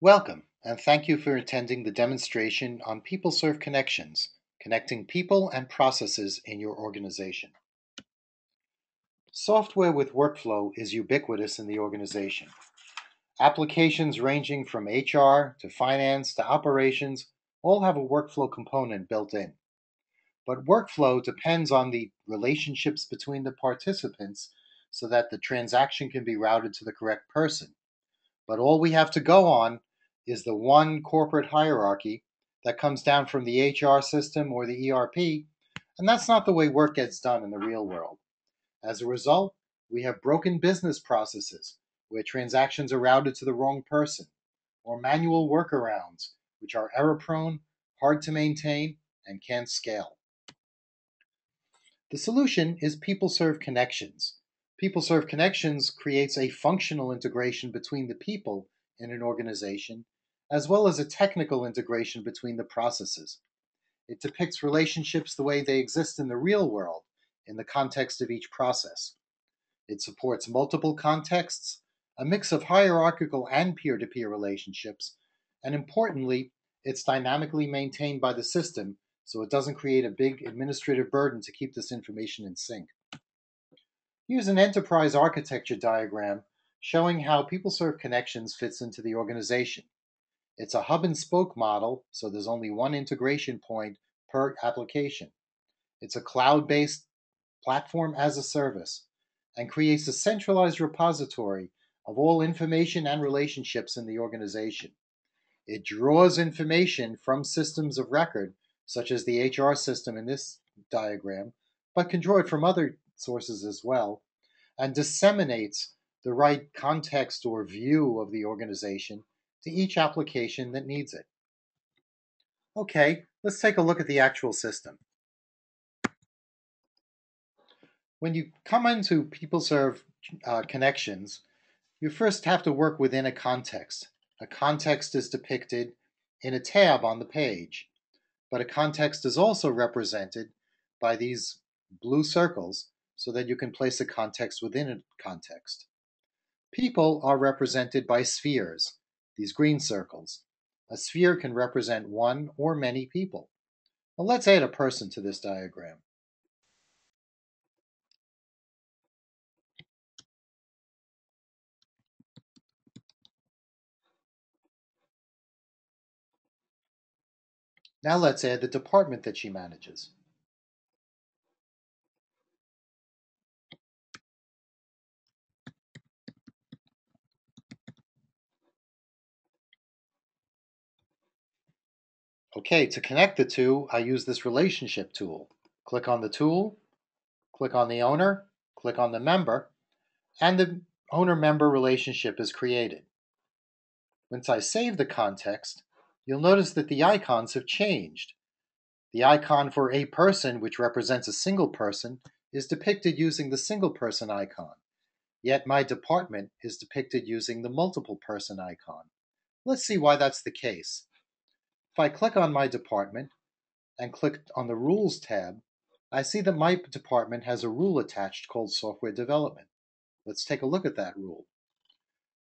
Welcome, and thank you for attending the demonstration on Peopleserv Connexxions, connecting people and processes in your organization. Software with workflow is ubiquitous in the organization. Applications ranging from HR to finance to operations all have a workflow component built in. But workflow depends on the relationships between the participants so that the transaction can be routed to the correct person. But all we have to go on is the one corporate hierarchy that comes down from the HR system or the ERP, and that's not the way work gets done in the real world. As a result, we have broken business processes where transactions are routed to the wrong person, or manual workarounds, which are error prone, hard to maintain, and can't scale. The solution is Peopleserv Connexxions. Peopleserv Connexxions creates a functional integration between the people in an organization, as well as a technical integration between the processes. It depicts relationships the way they exist in the real world, in the context of each process. It supports multiple contexts, a mix of hierarchical and peer-to-peer relationships, and importantly, it's dynamically maintained by the system so it doesn't create a big administrative burden to keep this information in sync. Here's an enterprise architecture diagram showing how Peopleserv Connexxions fits into the organization. It's a hub and spoke model, so there's only one integration point per application. It's a cloud-based platform as a service and creates a centralized repository of all information and relationships in the organization. It draws information from systems of record, such as the HR system in this diagram, but can draw it from other sources as well, and disseminates the right context or view of the organization to each application that needs it. Okay, let's take a look at the actual system. When you come into Peopleserv Connexxions, you first have to work within a context. A context is depicted in a tab on the page, but a context is also represented by these blue circles so that you can place a context within a context. People are represented by spheres, these green circles. A sphere can represent one or many people. Well, let's add a person to this diagram. Now let's add the department that she manages. Okay, to connect the two, I use this relationship tool. Click on the tool, click on the owner, click on the member, and the owner-member relationship is created. Once I save the context, you'll notice that the icons have changed. The icon for a person, which represents a single person, is depicted using the single person icon, yet my department is depicted using the multiple person icon. Let's see why that's the case. If I click on my department and click on the Rules tab, I see that my department has a rule attached called Software Development. Let's take a look at that rule.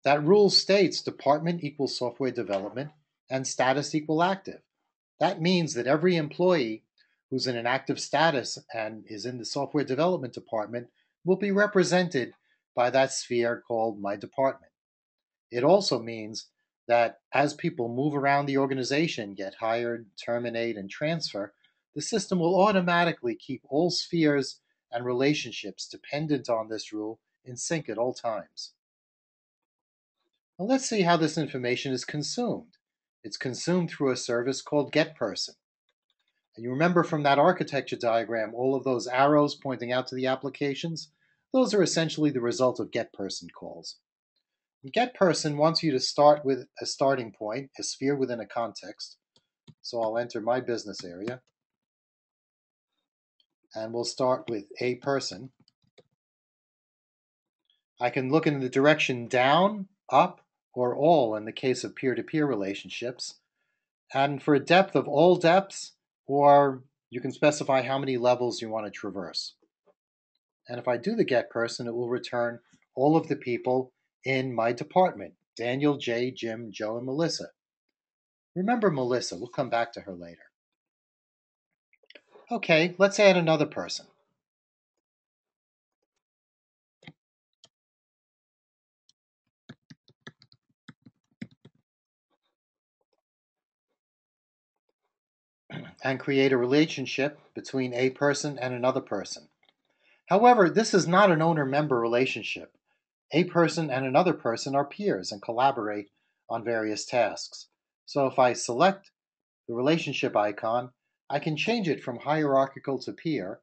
That rule states department equals software development and status equal active. That means that every employee who's in an active status and is in the software development department will be represented by that sphere called my department. It also means that as people move around the organization, get hired, terminate, and transfer, the system will automatically keep all spheres and relationships dependent on this rule in sync at all times. Now let's see how this information is consumed. It's consumed through a service called getPerson. And you remember from that architecture diagram, all of those arrows pointing out to the applications? Those are essentially the result of getPerson calls. GetPerson wants you to start with a starting point, a sphere within a context. So I'll enter my business area. And we'll start with a person. I can look in the direction down, up, or all in the case of peer-to-peer relationships. And for a depth of all depths, or you can specify how many levels you want to traverse. And if I do the get person, it will return all of the people in my department, Daniel, Jay, Jim, Joe, and Melissa. Remember Melissa, we'll come back to her later. Okay, let's add another person. And create a relationship between a person and another person. However, this is not an owner-member relationship. A person and another person are peers and collaborate on various tasks. So if I select the relationship icon, I can change it from hierarchical to peer,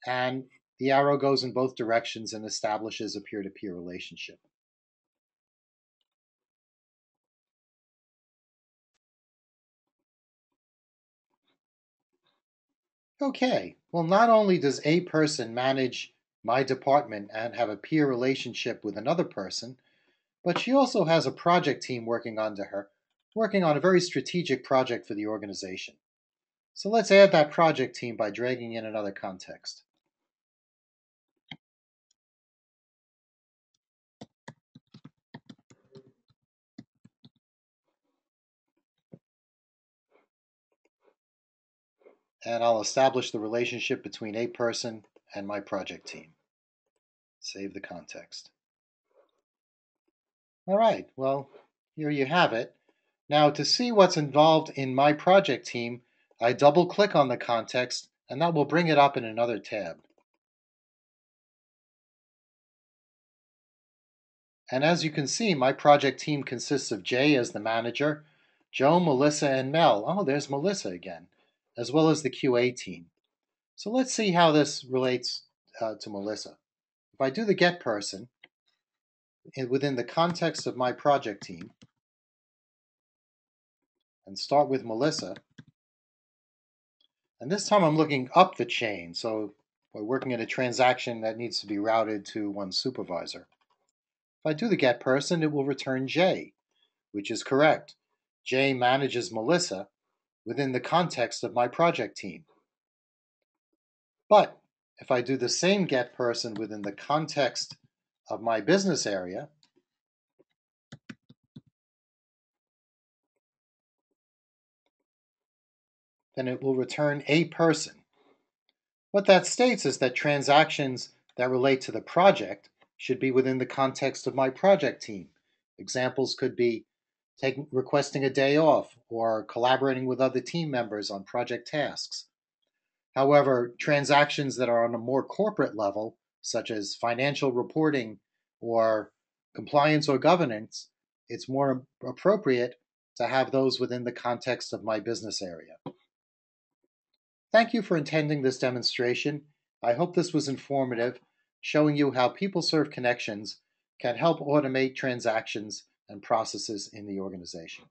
and the arrow goes in both directions and establishes a peer-to-peer relationship. Okay, well, not only does a person manage my department and have a peer relationship with another person, but she also has a project team working under her, working on a very strategic project for the organization. So let's add that project team by dragging in another context. And I'll establish the relationship between a person and my project team. Save the context. All right, well, here you have it. Now, to see what's involved in my project team, I double click on the context, and that will bring it up in another tab. And as you can see, my project team consists of Jay as the manager, Joe, Melissa, and Mel. Oh, there's Melissa again, as well as the QA team. So let's see how this relates to Melissa. If I do the get person within the context of my project team and start with Melissa, and this time I'm looking up the chain, so we're working in a transaction that needs to be routed to one supervisor. If I do the get person, it will return Jay, which is correct. Jay manages Melissa within the context of my project team. But if I do the same get person within the context of my business area, then it will return a person. What that states is that transactions that relate to the project should be within the context of my project team. Examples could be requesting a day off or collaborating with other team members on project tasks. However, transactions that are on a more corporate level, such as financial reporting or compliance or governance, it's more appropriate to have those within the context of my business area. Thank you for attending this demonstration. I hope this was informative, showing you how Peopleserv Connexxions can help automate transactions and processes in the organization.